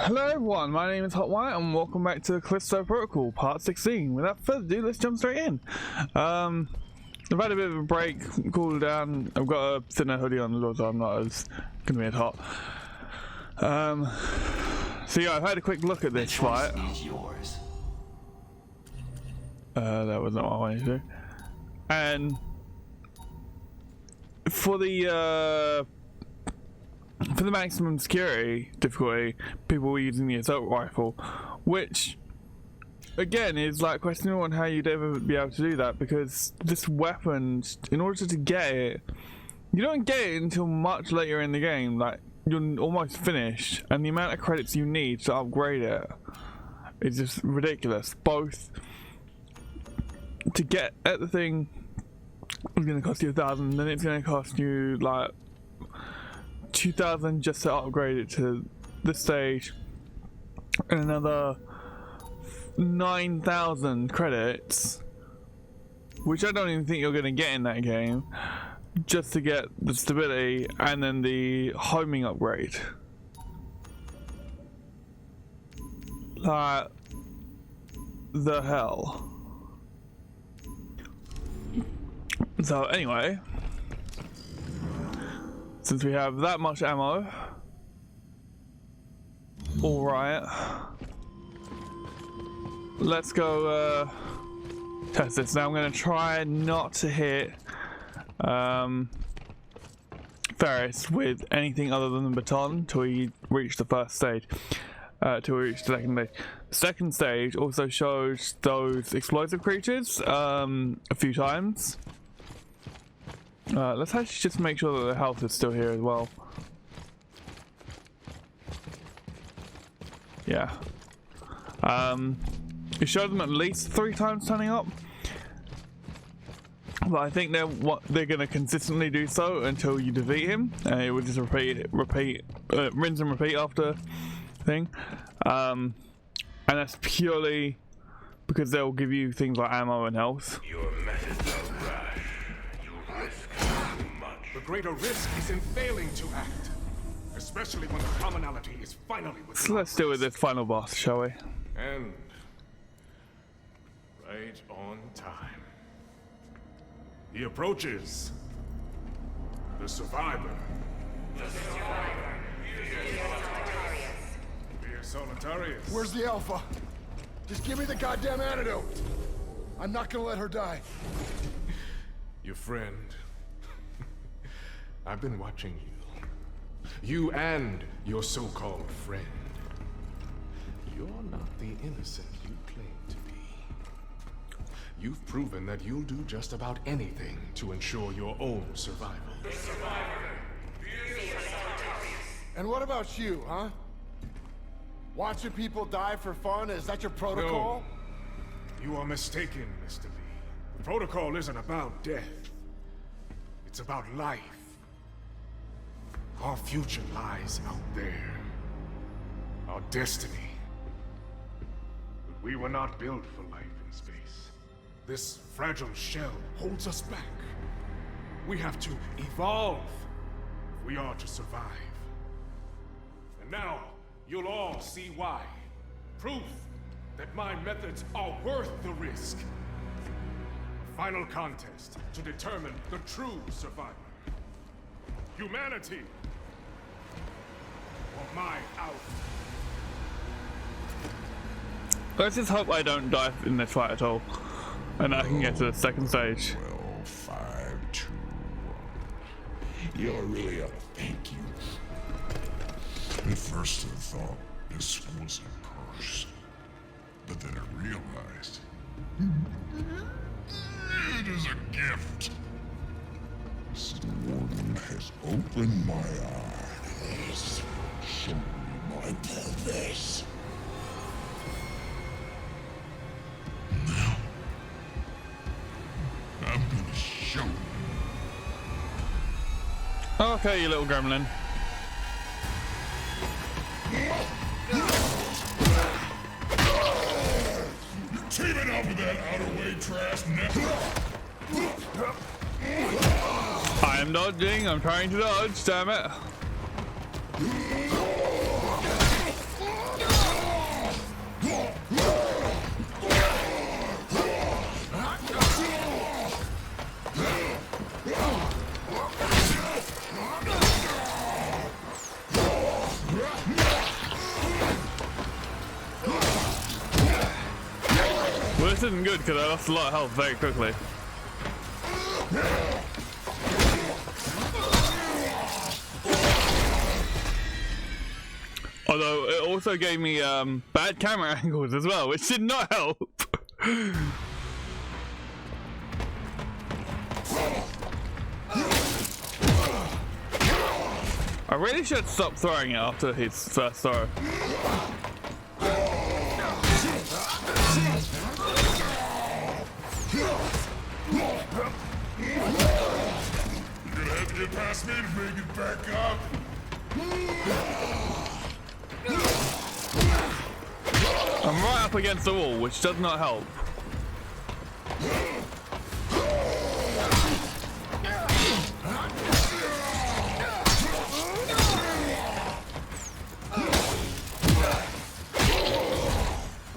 Hello everyone, my name is Hot White and welcome back to Callisto Protocol Part 16. Without further ado, let's jump straight in. I've had a bit of a break, cool down. I've got a thinner hoodie on as well, so I'm not as gonna be as hot. So yeah, I've had a quick look at this fight. That was not what I wanted to do. And for the maximum security difficulty, people were using the assault rifle, which again is like questionable on how you'd ever be able to do that, because this weapon, in order to get it, you don't get it until much later in the game. Like, you're almost finished, and the amount of credits you need to upgrade it is just ridiculous. Both to get at the thing is going to cost you 1,000, then it's going to cost you like 2,000 just to upgrade it to this stage, and another 9,000 credits, which I don't even think you're going to get in that game, just to get the stability and then the homing upgrade. Like, the hell. So anyway, since we have that much ammo, alright, let's go test this. Now I'm going to try not to hit Ferris with anything other than the baton till we reach the first stage, till we reach the second stage. The second stage also shows those explosive creatures a few times. Let's actually just make sure that the health is still here as well. Yeah. It showed them at least 3 times turning up, but I think they're going to consistently do so until you defeat him, and it will just rinse and repeat after thing. And that's purely because they'll give you things like ammo and health. Your methods are rash. You risk too much. The greater risk is in failing to act, especially when the commonality is finally with. So let's deal with this final boss, shall we? And right on time. He approaches. The survivor. The survivor. Fear Solitarius. Where's the Alpha? Just give me the goddamn antidote. I'm not gonna let her die. Your friend. I've been watching you. You and your so-called friend. You're not the innocent you claim to be. You've proven that you'll do just about anything to ensure your own survival. The survivor. And what about you, huh? Watching people die for fun? Is that your protocol? No. You are mistaken, Mr. B. The protocol isn't about death. It's about life. Our future lies out there. Our destiny. But we were not built for life in space. This fragile shell holds us back. We have to evolve if we are to survive. And now, you'll all see why. Proof that my methods are worth the risk. A final contest to determine the true survivor. Humanity. Or my out. Let's just hope I don't die in this fight at all, and I can get to the second stage. Well, 5-2. You're really a thank you. At first I thought this was a curse, but then I realized it is a gift. This warden has opened my eyes, shown me my purpose. Now, I'm gonna show you. Okay, you little gremlin. You're teaming up with that outer way trash network. I am dodging, I'm trying to dodge, damn it. this isn't good because I lost a lot of health very quickly. Although it also gave me bad camera angles as well, which did not help. I really should stop throwing it after his first throw. You're gonna have to get past me to make it back up. I'm right up against the wall, which does not help.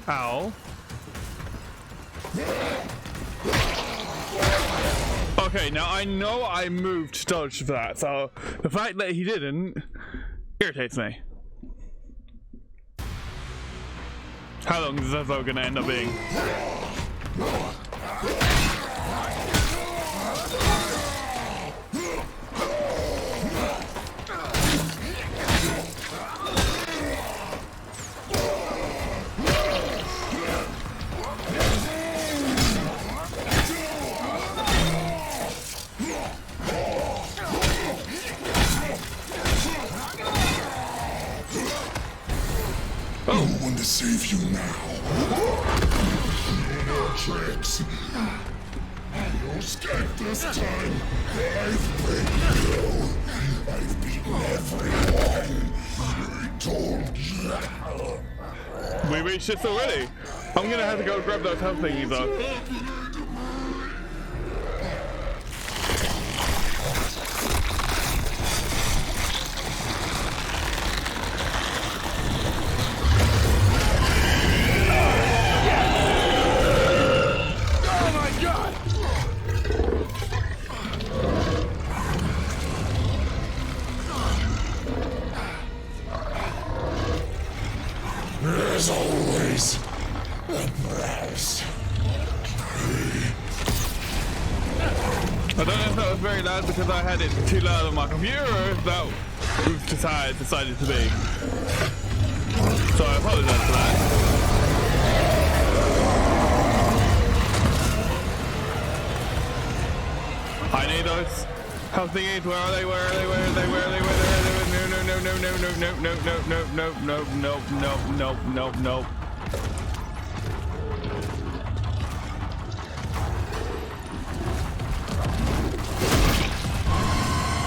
Ow. Okay, now I know I moved to dodge for that, so the fact that he didn't irritates me. How long is this though gonna end up being? No one to save you now. No more tricks. No escape this time. I've beaten you. I've beaten everyone. I told you. We reached this already. I'm gonna have to go grab those health thingies though. There's always a price. I don't know if that was very loud because I had it too loud on my computer or if that was just how it decided to be. So I apologize for that. I need those health thingies. Where are they? Where are they? Where are they? Where are they? Where are they? No, no, no, no, no, no, no, no, no, no, no, no, no, no, no, no.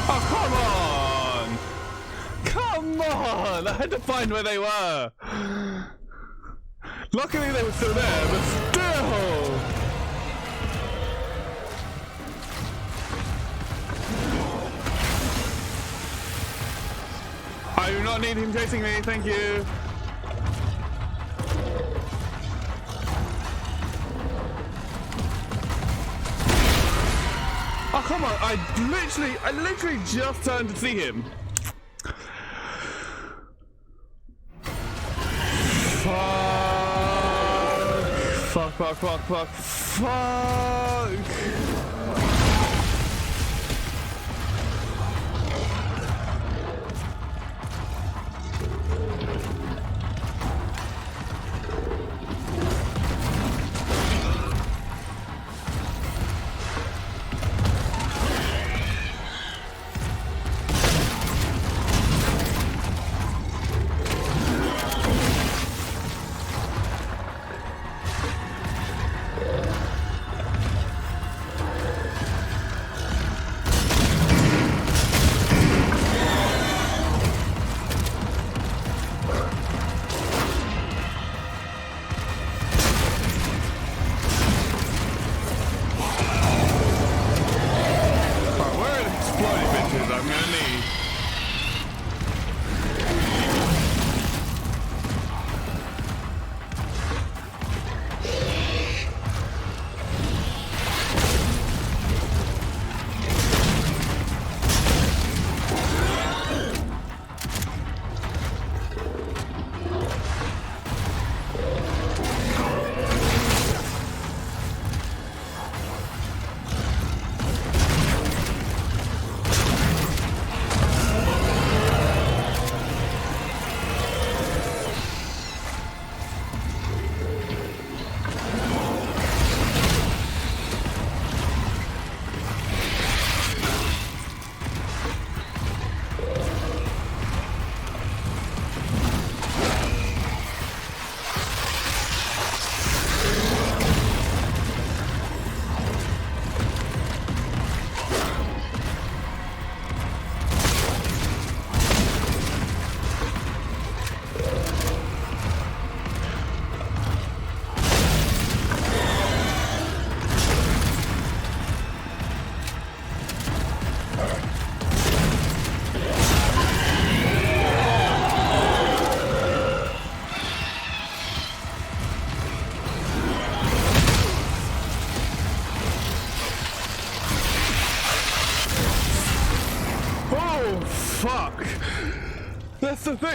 Oh, come on! Come on! I had to find where they were. Luckily they were still there, but still! I do not need him chasing me, thank you. Oh, come on, I literally just turned to see him. Fuck.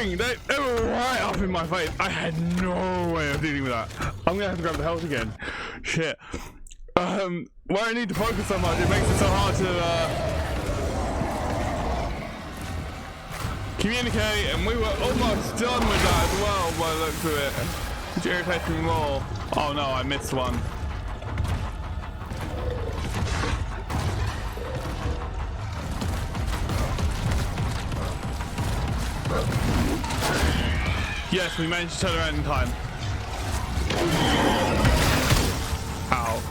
thing. They were right up in my face. I had no way of dealing with that. I'm gonna have to grab the health again. Shit. Where I need to focus so much, it makes it so hard to communicate, and we were almost done with that as well by the looks of it, which irritates me more. Oh no, I missed one. Yes, we managed to turn around in time. Ow.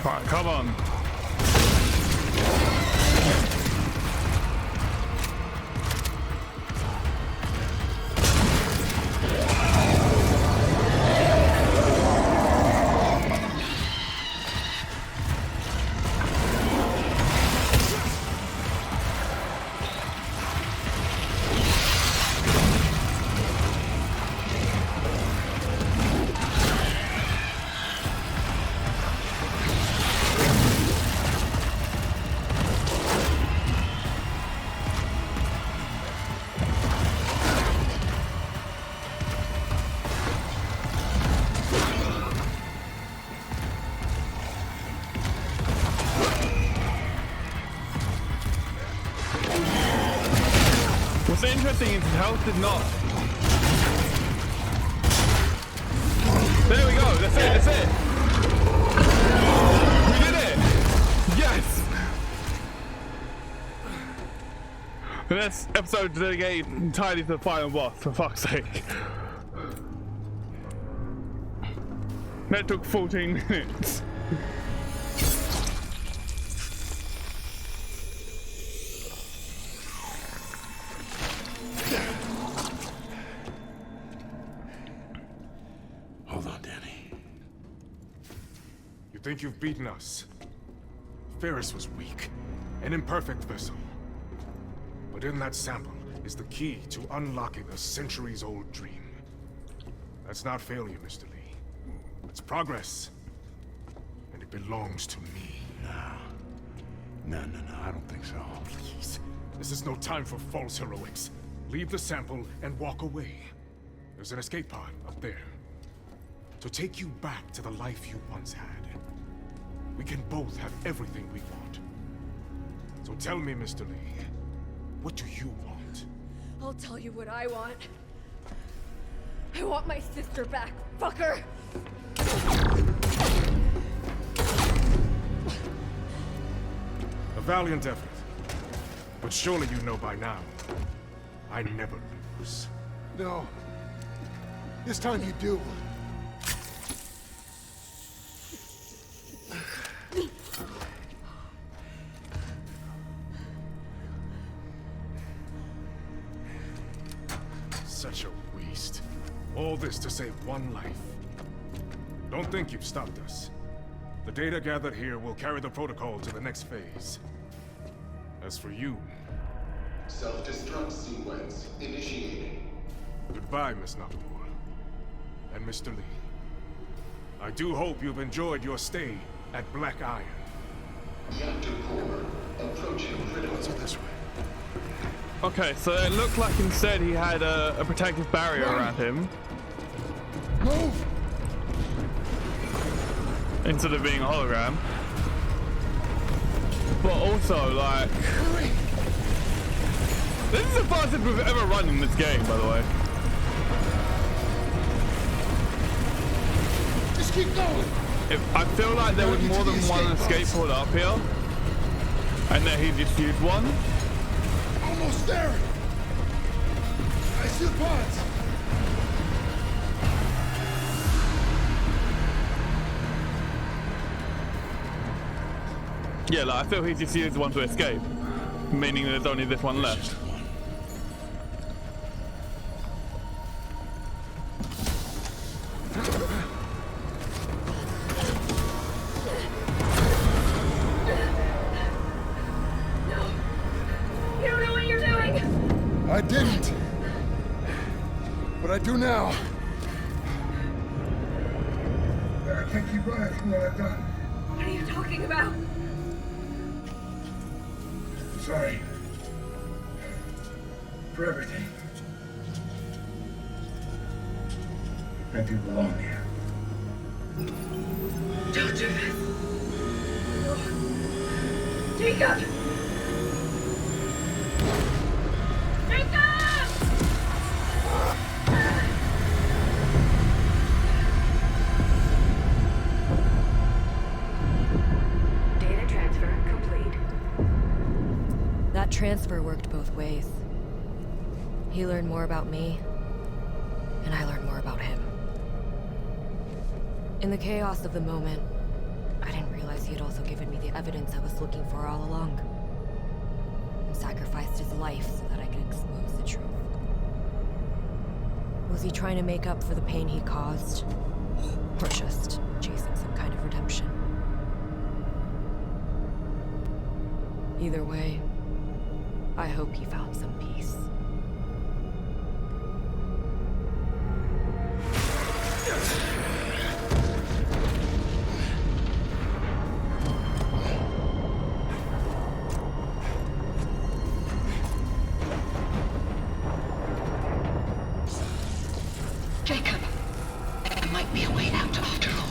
Alright, come on. What's interesting is his health did not. There we go, that's it, that's it. We did it! Yes! The next episode dedicated entirely to the final boss, for fuck's sake. That took 14 minutes. Hold on, Danny. You think you've beaten us? Ferris was weak, an imperfect vessel. But in that sample is the key to unlocking a centuries-old dream. That's not failure, Mr. Lee. It's progress. And it belongs to me. No, I don't think so. Please. This is no time for false heroics. Leave the sample and walk away. There's an escape pod up there. To take you back to the life you once had. We can both have everything we want. So tell me, Mr. Lee, what do you want? I'll tell you what I want. I want my sister back, fucker! A valiant effort. But surely you know by now, I never lose. No. This time you do. Such a waste. All this to save one life. Don't think you've stopped us. The data gathered here will carry the protocol to the next phase. As for you... Self-destruct sequence initiated. Goodbye, Miss Nakamura. And Mr. Lee. I do hope you've enjoyed your stay at Black Iron. Reactor core approaching critical. So this way. Okay, so it looked like instead he had a protective barrier around him. Move! Instead of being a hologram. But also, like... Hurry! This is the fastest we've ever run in this game, by the way. Just keep going! I feel like there was more than one escape pods. pod up here. And that he just used one. Almost there! I see the pods! Yeah, like, I feel he just used one to escape. Meaning there's only this one left. You don't know what you're doing! I didn't! But I do now. I can't keep running from what I've done. What are you talking about? Sorry. For everything. I do belong here. Don't do this! Jacob! Jacob! Data transfer complete. That transfer worked both ways. He learned more about me, and I learned more about him. In the chaos of the moment, I didn't realize he had also given me the evidence I was looking for all along, and sacrificed his life so that I could expose the truth. Was he trying to make up for the pain he caused, or just chasing some kind of redemption? Either way, I hope he found some peace. Jacob, there might be a way out after all.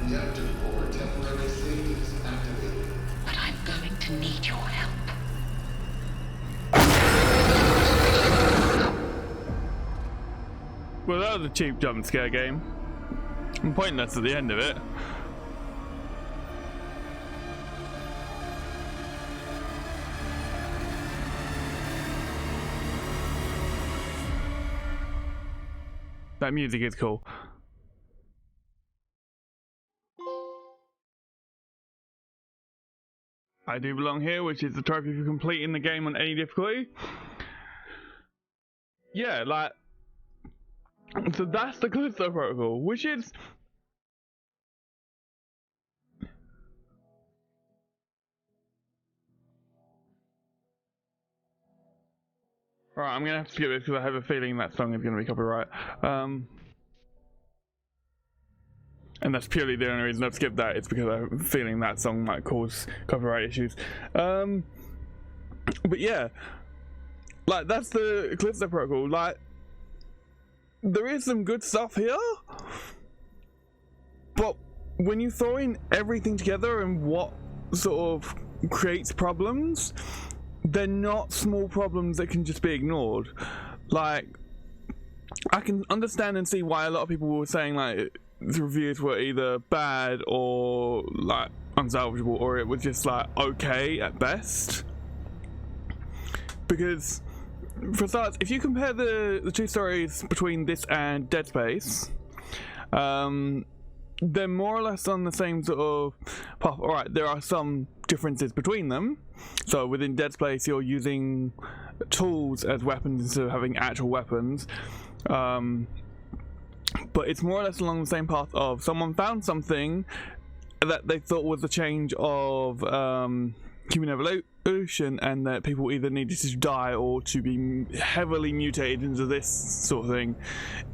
Reactor core temporary safeties activated. But I'm going to need your help. Well, that was a cheap jump scare game. And pointless at the end of it. That music is cool. I do belong here, which is the trophy for completing the game on any difficulty. Yeah, like... So that's the Callisto Protocol, which is... Alright, I'm gonna have to skip this because I have a feeling that song is gonna be copyright. And that's purely the only reason I've skipped that. It's because I have a feeling that song might cause copyright issues. But yeah, like that's the Callisto Protocol. Like, there is some good stuff here, but when you throw in everything together and what sort of creates problems, they're not small problems that can just be ignored. Like, I can understand and see why a lot of people were saying like the reviews were either bad or like unsalvageable, or it was just like okay at best. Because for starters, if you compare the two stories between this and Dead Space, they're more or less on the same sort of path. Alright, there are some differences between them. So within Dead Space, you're using tools as weapons instead of having actual weapons. But it's more or less along the same path of someone found something, that they thought was a change of human evolution, and that people either needed to die or to be heavily mutated into this sort of thing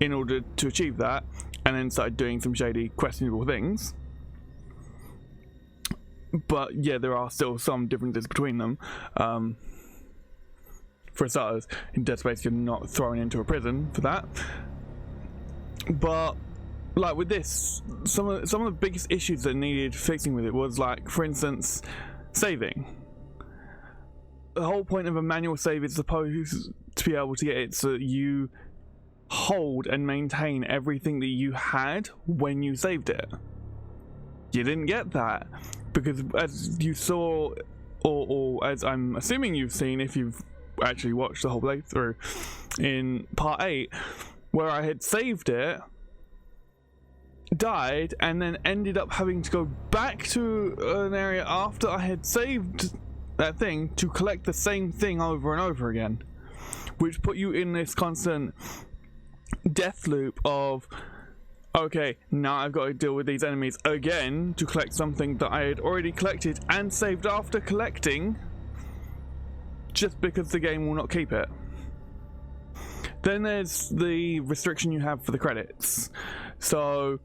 in order to achieve that, and then started doing some shady, questionable things. But yeah, there are still some differences between them. For starters, in Dead Space you're not thrown into a prison for that. But like with this, some of the biggest issues that needed fixing with it was, like, for instance, saving. The whole point of a manual save is supposed to be able to get it so that you hold and maintain everything that you had when you saved it. You didn't get that because, as you saw, or as I'm assuming you've seen if you've actually watched the whole playthrough in part 8, where I had saved it, died, and then ended up having to go back to an area after I had saved that thing to collect the same thing over and over again, which put you in this constant death loop of, okay, now I've got to deal with these enemies again to collect something that I had already collected and saved after collecting, just because the game will not keep it. Then there's the restriction you have for the credits. So,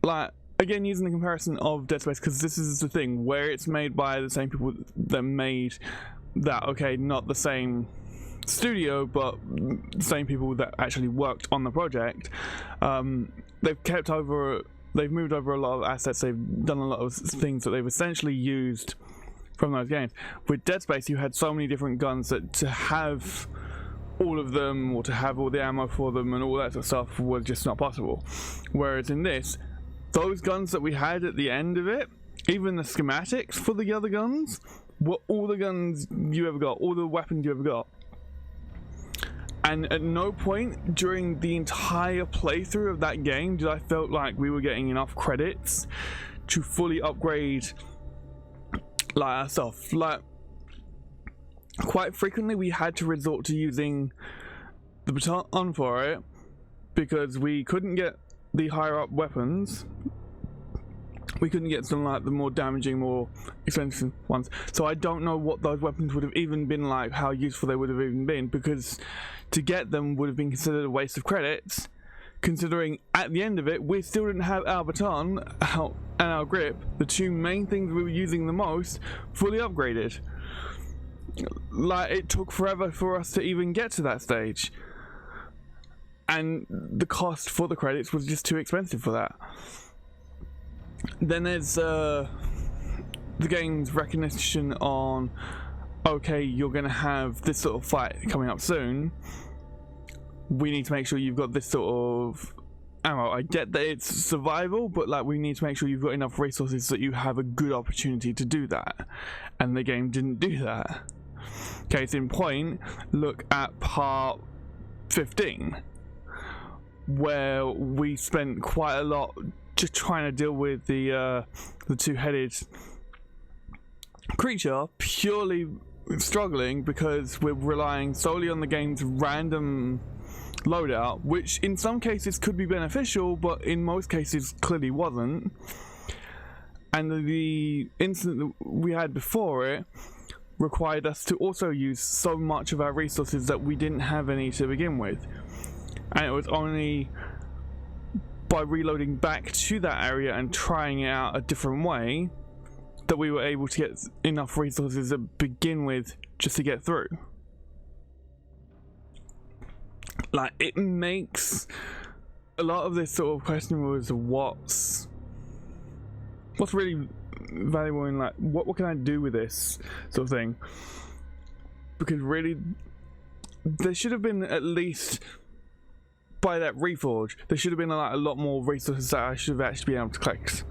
like, again, using the comparison of Dead Space, because this is the thing where it's made by the same people that made that, okay, not the same studio, but the same people that actually worked on the project. They've moved over a lot of assets, they've done a lot of things that they've essentially used from those games. With Dead Space, you had so many different guns that to have all of them, or to have all the ammo for them and all that sort of stuff, was just not possible. Whereas in this, those guns that we had at the end of it, even the schematics for the other guns, were all the guns you ever got, all the weapons you ever got. And at no point during the entire playthrough of that game did I felt like we were getting enough credits to fully upgrade, like, ourselves. Like, quite frequently we had to resort to using the baton for it because we couldn't get the higher up weapons. We couldn't get some, like, the more damaging, more expensive ones. So I don't know what those weapons would have even been like, how useful they would have even been, because to get them would have been considered a waste of credits, considering at the end of it we still didn't have our baton and our grip, the two main things we were using the most, fully upgraded. Like, it took forever for us to even get to that stage, and the cost for the credits was just too expensive for that. Then there's the game's recognition on, okay, you're gonna have this sort of fight coming up soon, we need to make sure you've got this sort of ammo. I get that it's survival, but, like, we need to make sure you've got enough resources so that you have a good opportunity to do that, and the game didn't do that. Case in point, look at part 15, where we spent quite a lot just trying to deal with the two-headed creature, purely struggling because we're relying solely on the game's random loadout, which in some cases could be beneficial, but in most cases clearly wasn't. And the incident that we had before it required us to also use so much of our resources that we didn't have any to begin with, and it was only by reloading back to that area and trying it out a different way that we were able to get enough resources to begin with just to get through. Like, it makes a lot of this sort of question was what's really valuable in, like, what can I do with this sort of thing, because really there should have been, at least by that reforge, there should have been, like, a lot more resources that I should have actually been able to collect,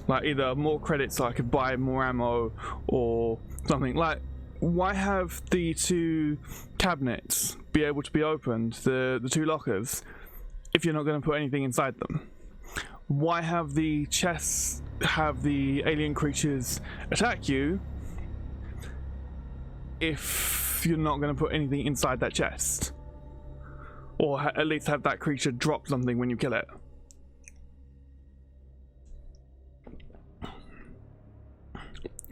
like either more credits so I could buy more ammo or something. Like, why have the two cabinets be able to be opened, the two lockers, if you're not going to put anything inside them? Why have the chests have the alien creatures attack you if you're not going to put anything inside that chest? Or at least have that creature drop something when you kill it.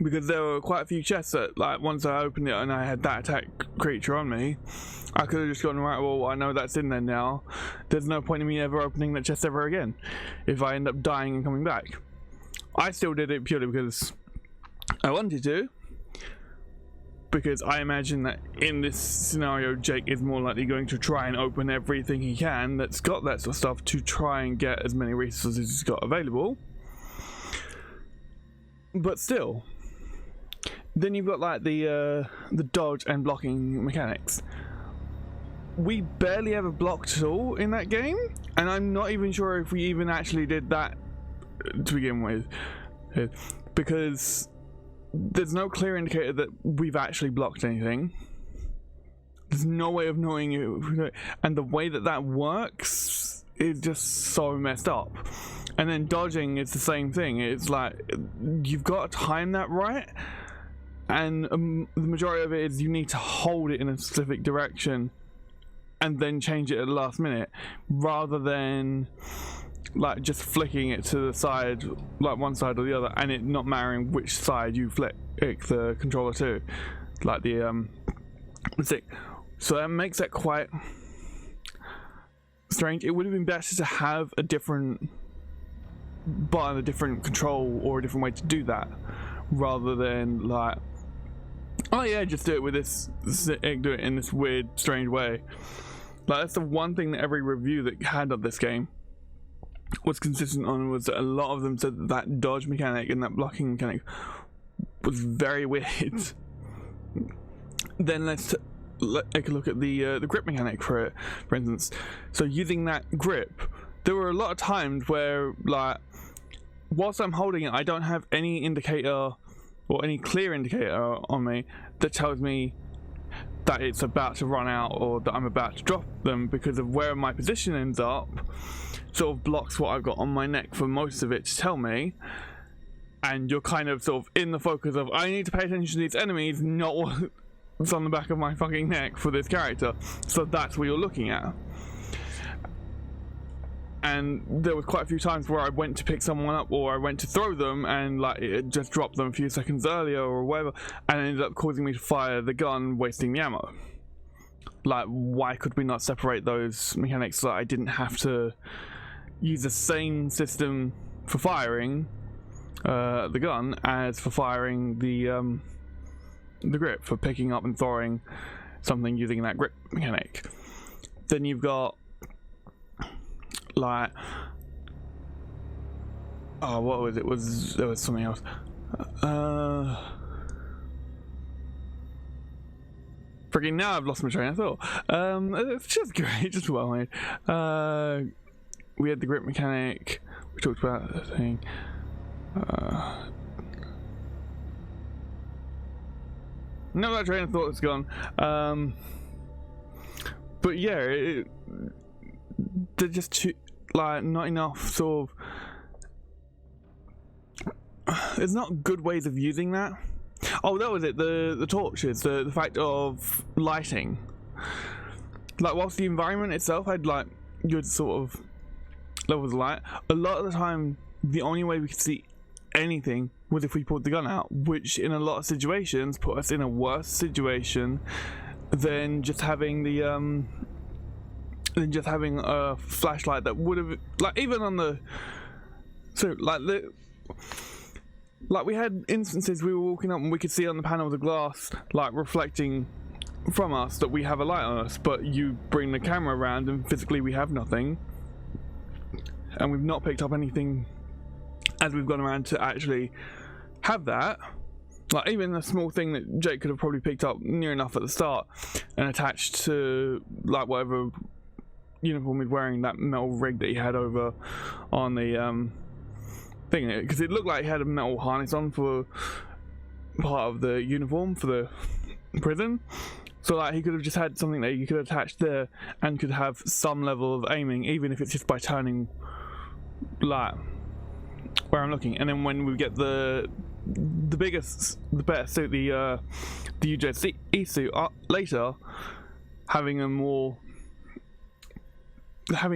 because there were quite a few chests that, like, once I opened it and I had that attack creature on me, I could have just gone, right, well, I know that's in there now. There's no point in me ever opening that chest ever again if I end up dying and coming back. I still did it purely because I wanted to, because I imagine that in this scenario, Jake is more likely going to try and open everything he can that's got that sort of stuff to try and get as many resources as he's got available. But still, then you've got like the dodge and blocking mechanics. We barely ever blocked at all in that game, and I'm not even sure if we even actually did that to begin with, because there's no clear indicator that we've actually blocked anything. There's no way of knowing it, and the way that that works is just so messed up. And then dodging is the same thing. It's like you've got to time that right, and the majority of it is you need to hold it in a specific direction and then change it at the last minute, rather than like just flicking it to the side, like one side or the other, and it not mattering which side you flick the controller to, like the stick. So that makes that quite strange. It would have been better to have a different button, a different control, or a different way to do that, rather than like, oh yeah, just do it with this, do it in this weird, strange way. Like, that's the one thing that every review that had of this game was consistent on, was that a lot of them said that that dodge mechanic and that blocking mechanic was very weird. Then let's take a look at the grip mechanic for instance. So using that grip, there were a lot of times where, like, whilst I'm holding it, I don't have any indicator or any clear indicator on me that tells me that it's about to run out or that I'm about to drop them, because of where my position ends up sort of blocks what I've got on my neck for most of it to tell me. And you're kind of sort of in the focus of, I need to pay attention to these enemies, not what's on the back of my fucking neck for this character. So that's what you're looking at. And there was quite a few times where I went to pick someone up or I went to throw them, and like it just dropped them a few seconds earlier or whatever, and it ended up causing me to fire the gun, wasting the ammo. Like, why could we not separate those mechanics so that I didn't have to use the same system for firing the gun as for firing the grip, for picking up and throwing something using that grip mechanic? Then you've got, like, oh, what was it? There was something else. Freaking now I've lost my train of thought. It's just great, just well made. We had the grip mechanic. We talked about the thing. No, that train of thought is gone. But yeah, they're just too, like, not enough sort of. There's not good ways of using that. Oh, that was it. The torches, the fact of lighting. Like, whilst the environment itself had like good sort of levels of light, a lot of the time the only way we could see anything was if we pulled the gun out, which in a lot of situations put us in a worse situation than just having the than just having a flashlight that would have, like, even on the, so like we had instances we were walking up and we could see on the panel of glass, like, reflecting from us that we have a light on us, but you bring the camera around and physically we have nothing, and we've not picked up anything as we've gone around to actually have that. Like, even a small thing that Jake could have probably picked up near enough at the start and attached to, like, whatever uniform he's wearing, that metal rig that he had over on the thing, because it looked like he had a metal harness on for part of the uniform for the prison. So, like, he could have just had something that you could attach there and could have some level of aiming, even if it's just by turning, like, where I'm looking. And then when we get the better suit, the UJC suit later, having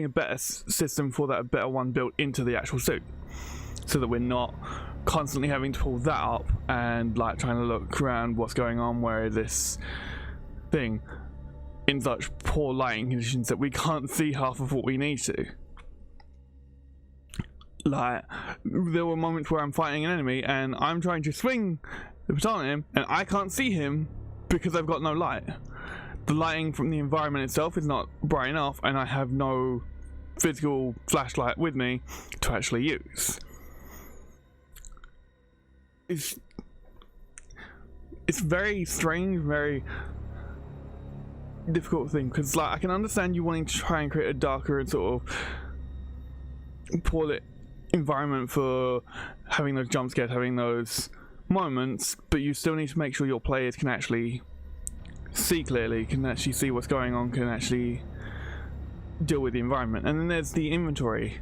a better system for that, a better one built into the actual suit, so that we're not constantly having to pull that up and like trying to look around what's going on, where is this thing, in such poor lighting conditions that we can't see half of what we need to. Like, there were moments where I'm fighting an enemy and I'm trying to swing the baton at him and I can't see him because I've got no light. The lighting from the environment itself is not bright enough and I have no physical flashlight with me to actually use. It's very strange, very difficult thing, because like I can understand you wanting to try and create a darker and sort of poor environment for having those jump scares, having those moments, but you still need to make sure your players can actually see clearly, can actually see what's going on, can actually deal with the environment. And then there's the inventory.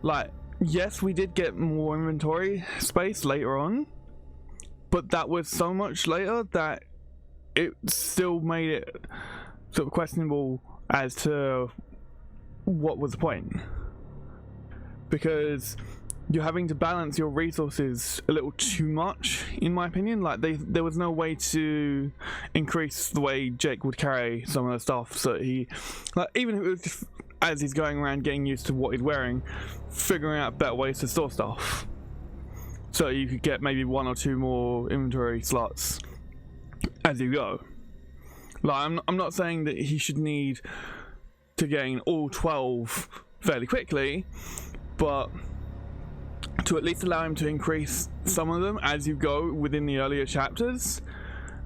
Like, yes, we did get more inventory space later on, but that was so much later that it still made it sort of questionable as to what was the point. Because you're having to balance your resources a little too much, in my opinion. Like, there was no way to increase the way Jake would carry some of the stuff, so he, like, even if it was just as he's going around getting used to what he's wearing, figuring out better ways to store stuff, so you could get maybe 1 or 2 more inventory slots as you go. Like, I'm not saying that he should need to gain all 12 fairly quickly, but to at least allow him to increase some of them as you go within the earlier chapters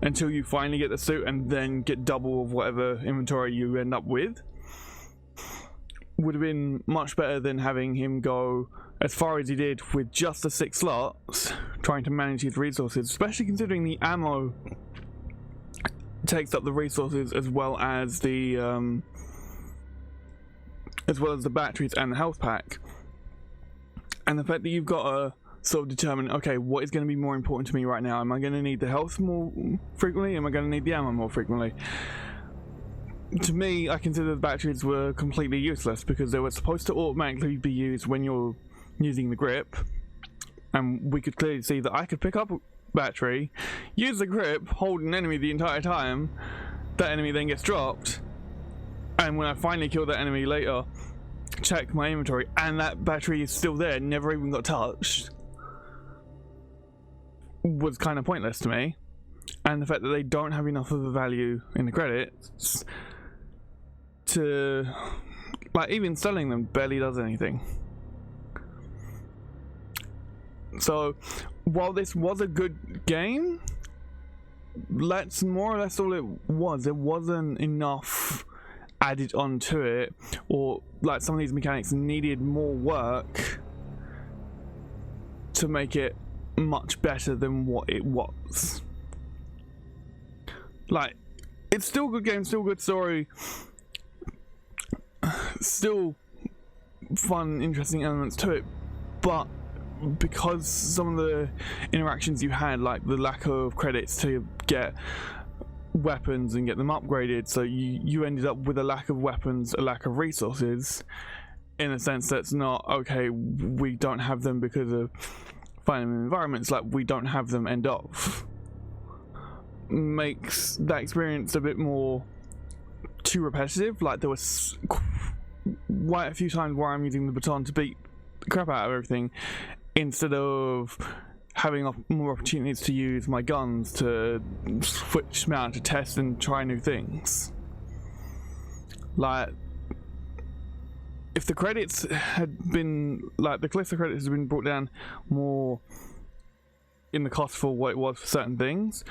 until you finally get the suit and then get double of whatever inventory you end up with, would have been much better than having him go as far as he did with just the 6 slots, trying to manage his resources, especially considering the ammo takes up the resources as well as the batteries and the health pack. And the fact that you've got to sort of determine, okay, what is going to be more important to me right now? Am I going to need the health more frequently? Am I going to need the ammo more frequently? To me, I consider the batteries were completely useless because they were supposed to automatically be used when you're using the grip. And we could clearly see that I could pick up a battery, use the grip, hold an enemy the entire time, that enemy then gets dropped, and when I finally kill that enemy later, check my inventory and that battery is still there, never even got touched, was kind of pointless to me. And the fact that they don't have enough of a value in the credits to, like, even selling them barely does anything. So while this was a good game, that's more or less all it was. There wasn't enough added onto it, or like some of these mechanics needed more work to make it much better than what it was. Like, it's still a good game, still a good story, still fun, interesting elements to it, but because some of the interactions you had, like the lack of credits to get weapons and get them upgraded, so you ended up with a lack of weapons, a lack of resources, in a sense that's not, okay, we don't have them because of finding environments, like we don't have them, end of. Makes that experience a bit more too repetitive. Like, there was quite a few times where I'm using the baton to beat the crap out of everything instead of having more opportunities to use my guns to switch them out, to test and try new things. Like, if the credits had been, like, the Callisto credits had been brought down more in the cost for what it was for certain things,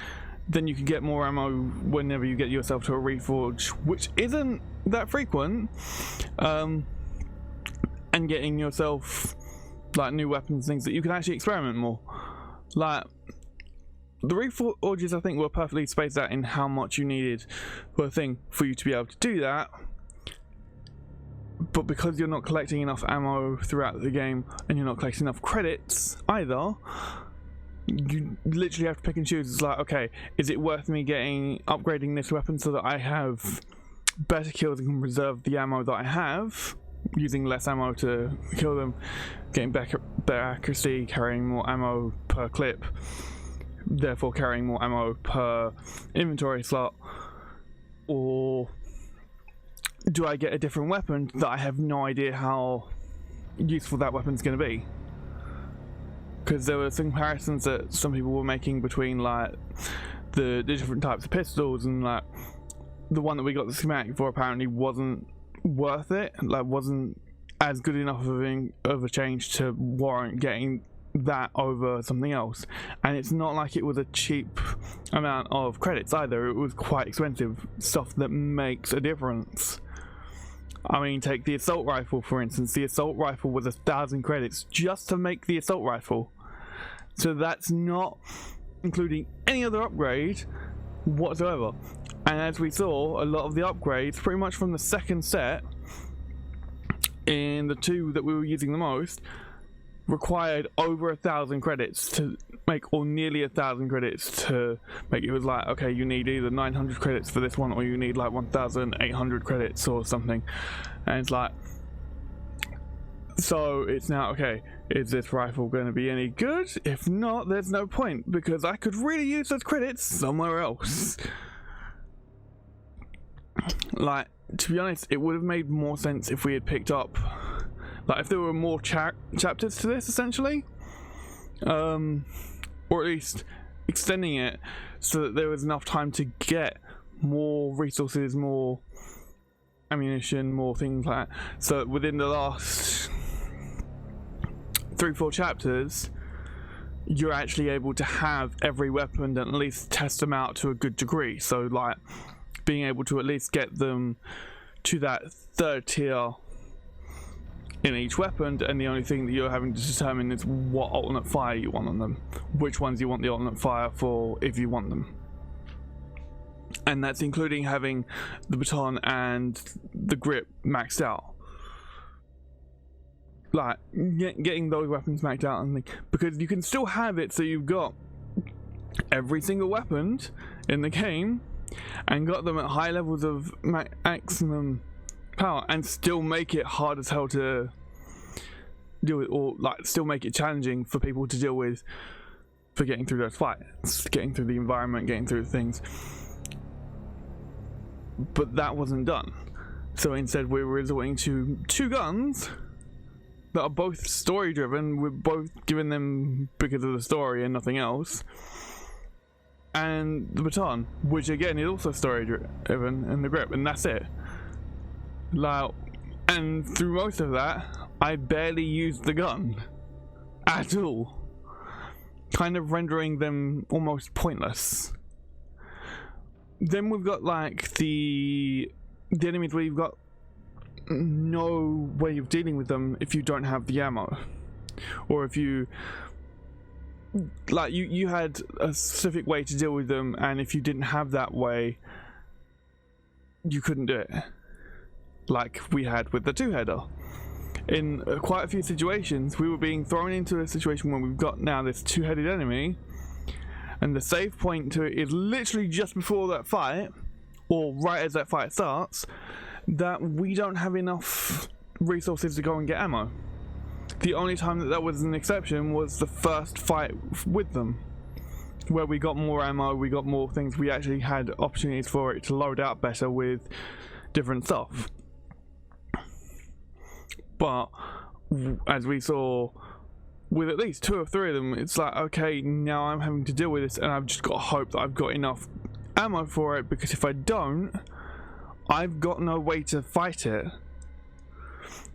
then you can get more ammo whenever you get yourself to a reforge, which isn't that frequent, and getting yourself, like, new weapons, things that you can actually experiment more. Like, the reforges, I think, were perfectly spaced out in how much you needed for a thing for you to be able to do that, but because you're not collecting enough ammo throughout the game and you're not collecting enough credits either, you literally have to pick and choose. It's like, okay, is it worth me upgrading this weapon so that I have better kills and can preserve the ammo that I have, using less ammo to kill them, getting better accuracy, carrying more ammo per clip, therefore carrying more ammo per inventory slot? Or do I get a different weapon that I have no idea how useful that weapon's going to be? Because there were some comparisons that some people were making between like the different types of pistols, and like the one that we got the schematic for apparently wasn't worth it, like wasn't as good enough of a change to warrant getting that over something else. And it's not like it was a cheap amount of credits either, it was quite expensive stuff that makes a difference. I mean, take the assault rifle for instance. The assault rifle was 1,000 credits just to make the assault rifle, so that's not including any other upgrade whatsoever. And as we saw, a lot of the upgrades pretty much from the second set in the two that we were using the most required over 1,000 credits to make, or nearly 1,000 credits to make. It was like, okay, you need either 900 credits for this one, or you need like 1,800 credits or something. And it's like, so it's now, okay, is this rifle going to be any good? If not, there's no point, because I could really use those credits somewhere else. Like, to be honest, it would have made more sense if we had picked up, like, if there were more chapters to this, essentially, or at least extending it so that there was enough time to get more resources, more ammunition, more things like that. So within the last 3-4 chapters, you're actually able to have every weapon and at least test them out to a good degree. So like being able to at least get them to that 3rd tier in each weapon, and the only thing that you're having to determine is what alternate fire you want on them, which ones you want the alternate fire for if you want them. And that's including having the baton and the grip maxed out. Like getting those weapons maxed out, and because you can still have it so you've got every single weapon in the game and got them at high levels of maximum power, and still make it hard as hell to deal with, or like still make it challenging for people to deal with for getting through those fights, getting through the environment, getting through things. But that wasn't done, so instead we were resorting to 2 guns that are both story driven. We're both giving them because of the story and nothing else, and the baton, which again is also story driven, and the grip, and that's it. Like, and through most of that I barely used the gun at all, kind of rendering them almost pointless. Then we've got like the enemies where you've got no way of dealing with them if you don't have the ammo, or if you like you had a specific way to deal with them, and if you didn't have that way you couldn't do it, like we had with the 2-header. In quite a few situations we were being thrown into a situation where we've got now this 2-headed enemy, and the save point to it is literally just before that fight, or right as that fight starts, that we don't have enough resources to go and get ammo. The only time that was an exception was the first fight with them, where we got more ammo, we got more things, we actually had opportunities for it to load out better with different stuff. But as we saw with at least 2 or 3 of them, it's like, okay, now I'm having to deal with this, and I've just got to hope that I've got enough ammo for it, because if I don't, I've got no way to fight it,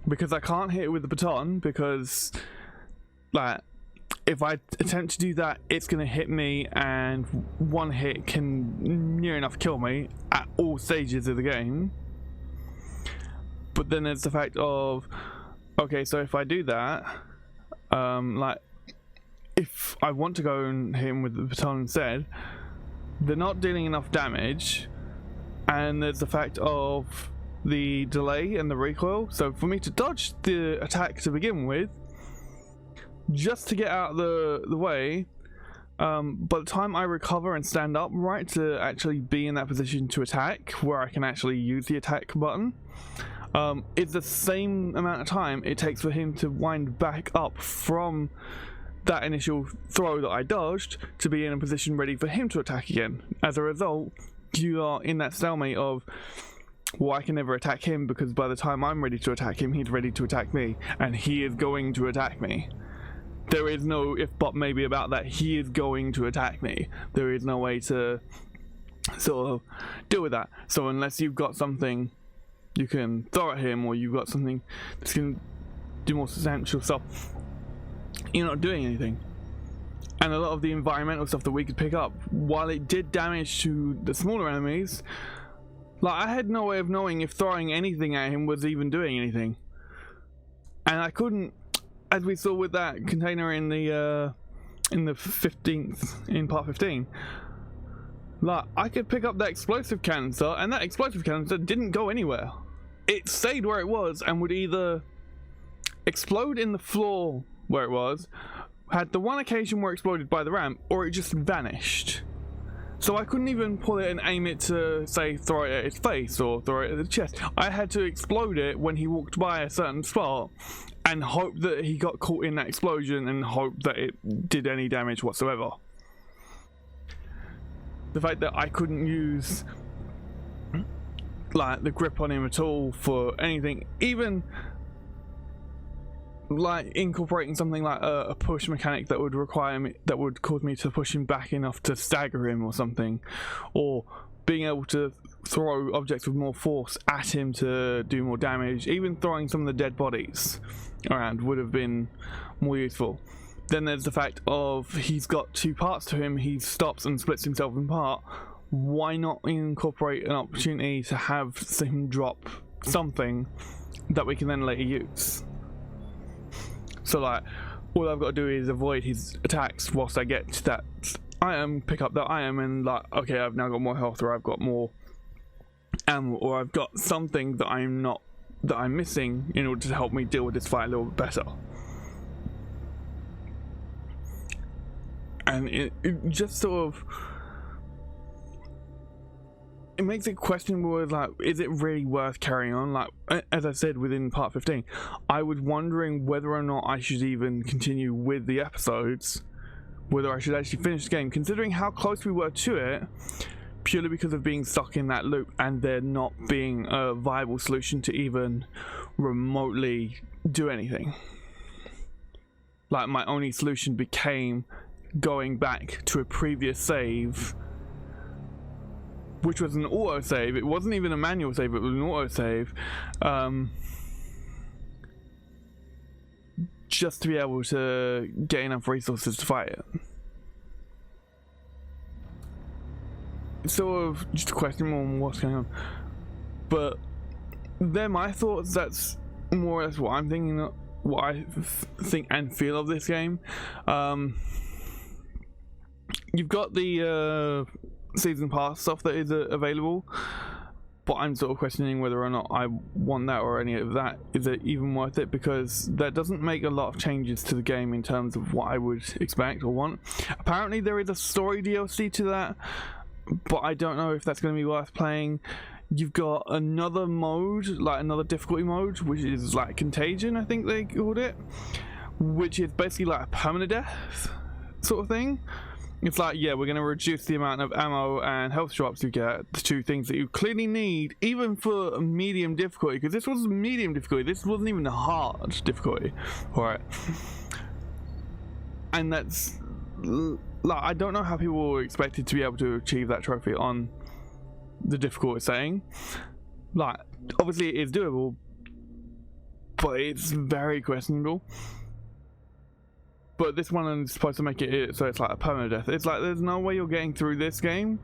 because I can't hit it with the baton, because like if I attempt to do that, it's gonna hit me, and one hit can near enough kill me at all stages of the game. But then there's the fact of, okay, so if I do that, like if I want to go and hit him with the baton instead, they're not dealing enough damage, and there's the fact of the delay and the recoil. So for me to dodge the attack to begin with, just to get out of the way, by the time I recover and stand up right to actually be in that position to attack, where I can actually use the attack button, it's the same amount of time it takes for him to wind back up from that initial throw that I dodged to be in a position ready for him to attack again. As a result, you are in that stalemate of, well, I can never attack him because by the time I'm ready to attack him, he's ready to attack me, and he is going to attack me. There is no if but maybe about that. He is going to attack me. There is no way to sort of deal with that. So unless you've got something you can throw at him, or you've got something that's going to do more substantial stuff, you're not doing anything. And a lot of the environmental stuff that we could pick up, while it did damage to the smaller enemies, like, I had no way of knowing if throwing anything at him was even doing anything. And I couldn't, as we saw with that container in the 15th, in part 15, like, I could pick up that explosive canister, and that explosive canister didn't go anywhere. It stayed where it was and would either explode in the floor where it was, had the one occasion where it exploded by the ramp, or it just vanished. So I couldn't even pull it and aim it to, say, throw it at his face or throw it at the chest. I had to explode it when he walked by a certain spot and hope that he got caught in that explosion and hope that it did any damage whatsoever. The fact that I couldn't use like the grip on him at all for anything, even like incorporating something like a push mechanic that would require me, that would cause me to push him back enough to stagger him or something, or being able to throw objects with more force at him to do more damage, even throwing some of the dead bodies around would have been more useful. Then there's the fact of he's got two parts to him, he stops and splits himself in part. Why not incorporate an opportunity to have him drop something that we can then later use? So like, all I've got to do is avoid his attacks whilst I get to that item, pick up that item, and like, okay, I've now got more health, or I've got more ammo, or I've got something that I'm missing in order to help me deal with this fight a little bit better. And it just sort of, it makes it questionable, like, is it really worth carrying on? Like, as I said within part 15, I was wondering whether or not I should even continue with the episodes, whether I should actually finish the game, considering how close we were to it, purely because of being stuck in that loop and there not being a viable solution to even remotely do anything. Like, my only solution became going back to a previous save, which was an auto-save. It wasn't even a manual save, it was an auto-save. Just to be able to get enough resources to fight it. It's sort of just a question on what's going on. But they're my thoughts. That's more or less what I'm thinking, what I think and feel of this game. You've got the season pass stuff that is available, but I'm sort of questioning whether or not I want that or any of that. Is it even worth it? Because that doesn't make a lot of changes to the game in terms of what I would expect or want. Apparently there is a story DLC to that, but I don't know if that's going to be worth playing. You've got another mode, like another difficulty mode, which is like Contagion, I think they called it, which is basically like a permanent death sort of thing. It's like, yeah, we're going to reduce the amount of ammo and health drops you get, the two things that you clearly need, even for medium difficulty, because this was medium difficulty, this wasn't even a hard difficulty. Alright. And that's, like, I don't know how people were expected to be able to achieve that trophy on the difficulty setting. Like, obviously it is doable, but it's very questionable. But this one is supposed to make it so it's like a permadeath. It's like there's no way you're getting through this game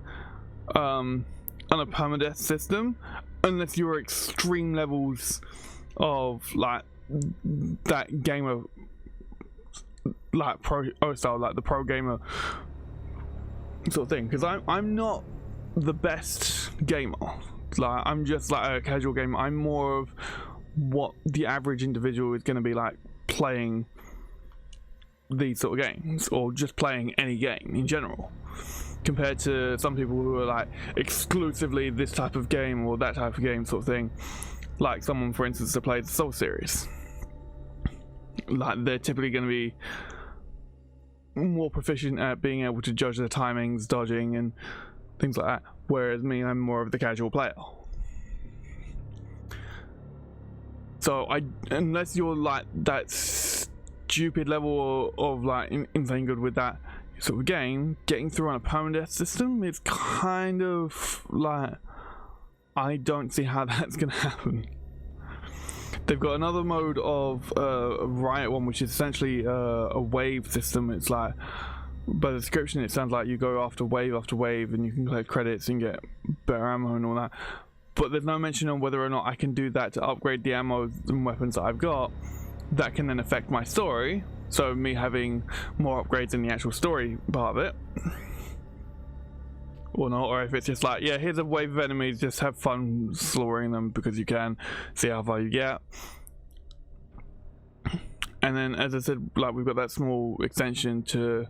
on a permadeath system unless you're extreme levels of like that gamer, like pro style, like the pro gamer sort of thing. Because I'm not the best gamer. Like, I'm just like a casual gamer. I'm more of what the average individual is going to be like playing these sort of games, or just playing any game in general, compared to some people who are like exclusively this type of game or that type of game sort of thing. like someone, for instance, that plays the Soul series. Like, they're typically going to be more proficient at being able to judge their timings, dodging, and things like that. Whereas me, I'm more of the casual player. So unless you're like that stupid level of like insane good with that sort of game, getting through on a permadeath system is kind of like, I don't see how that's gonna happen. They've got another mode of a Riot one, which is essentially a wave system. It's like, by the description, it sounds like you go after wave, and you can collect credits and get better ammo and all that. But there's no mention on whether or not I can do that to upgrade the ammo and weapons that I've got. That can then affect my story. So me having more upgrades in the actual story part of it. Or not, or if it's just like, yeah, here's a wave of enemies, just have fun slaughtering them because you can, see how far you get. And then, as I said, like, we've got that small extension to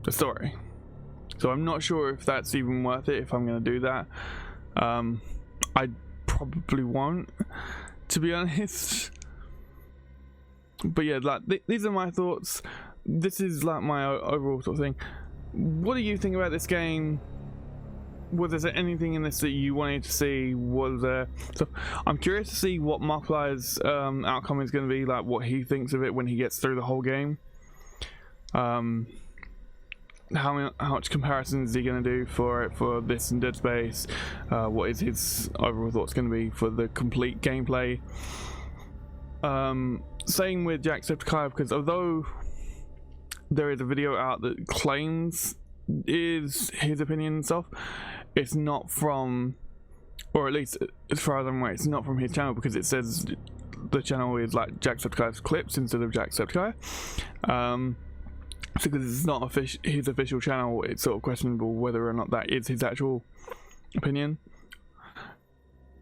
the story. So I'm not sure if that's even worth it, if I'm going to do that. I probably won't, to be honest. But yeah, like, these are my thoughts. This is like my overall sort of thing. What do you think about this game? Was there anything in this that you wanted to see? Was there? So I'm curious to see what Markiplier's outcome is going to be, like what he thinks of it when he gets through the whole game. How much comparisons is he going to do for this and Dead Space? What is his overall thoughts going to be for the complete gameplay? Same with Jacksepticeye, because although there is a video out that claims is his opinion and stuff, it's not from, or at least as far as I'm aware, it's not from his channel, because it says the channel is like Jacksepticeye's clips instead of Jacksepticeye. So because it's not his official channel, it's sort of questionable whether or not that is his actual opinion,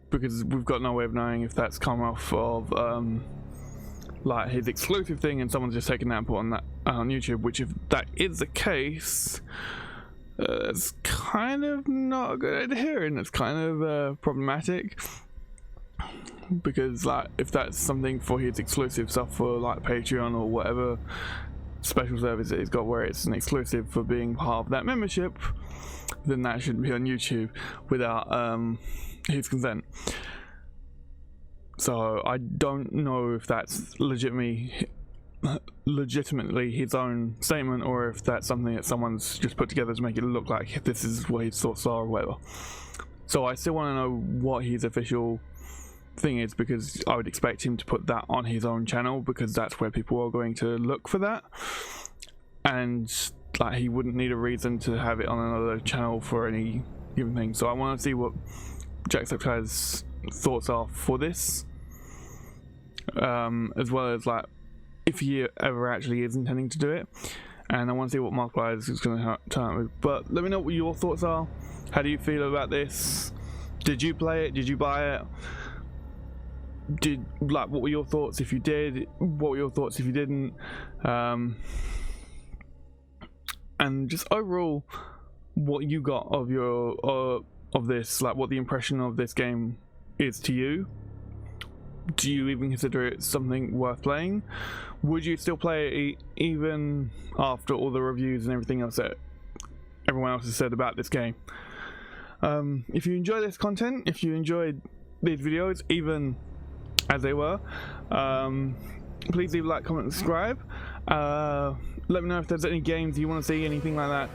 because we've got no way of knowing if that's come off of like his exclusive thing and someone's just taken that and put on that on YouTube, which if that is the case, it's kind of not a good idea, and it's kind of problematic, because like if that's something for his exclusive stuff for like Patreon or whatever special service that he's got where it's an exclusive for being part of that membership, then that shouldn't be on YouTube without his consent. So I don't know if that's legitimately his own statement, or if that's something that someone's just put together to make it look like this is what his thoughts are or whatever. So I still want to know what his official thing is, because I would expect him to put that on his own channel, because that's where people are going to look for that, and like he wouldn't need a reason to have it on another channel for any given thing. So I want to see what Jacksepticeye's thoughts are for this, as well as like if he ever actually is intending to do it, and I want to see what Markiplier is going to turn out with. But let me know what your thoughts are. How do you feel about this? Did you play it? Did you buy it? What were your thoughts if you did? What were your thoughts if you didn't? And just overall, what you got of your of this, like what the impression of this game is to you. Do you even consider it something worth playing? Would you still play it even after all the reviews and everything else that everyone else has said about this game? If you enjoy this content, if you enjoyed these videos, even as they were, please leave a like, comment, and subscribe. Let me know if there's any games you want to see, anything like that.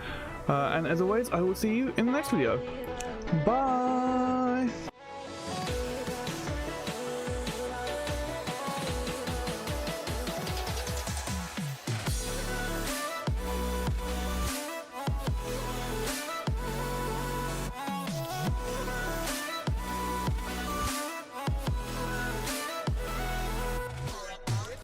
And as always, I will see you in the next video. Bye!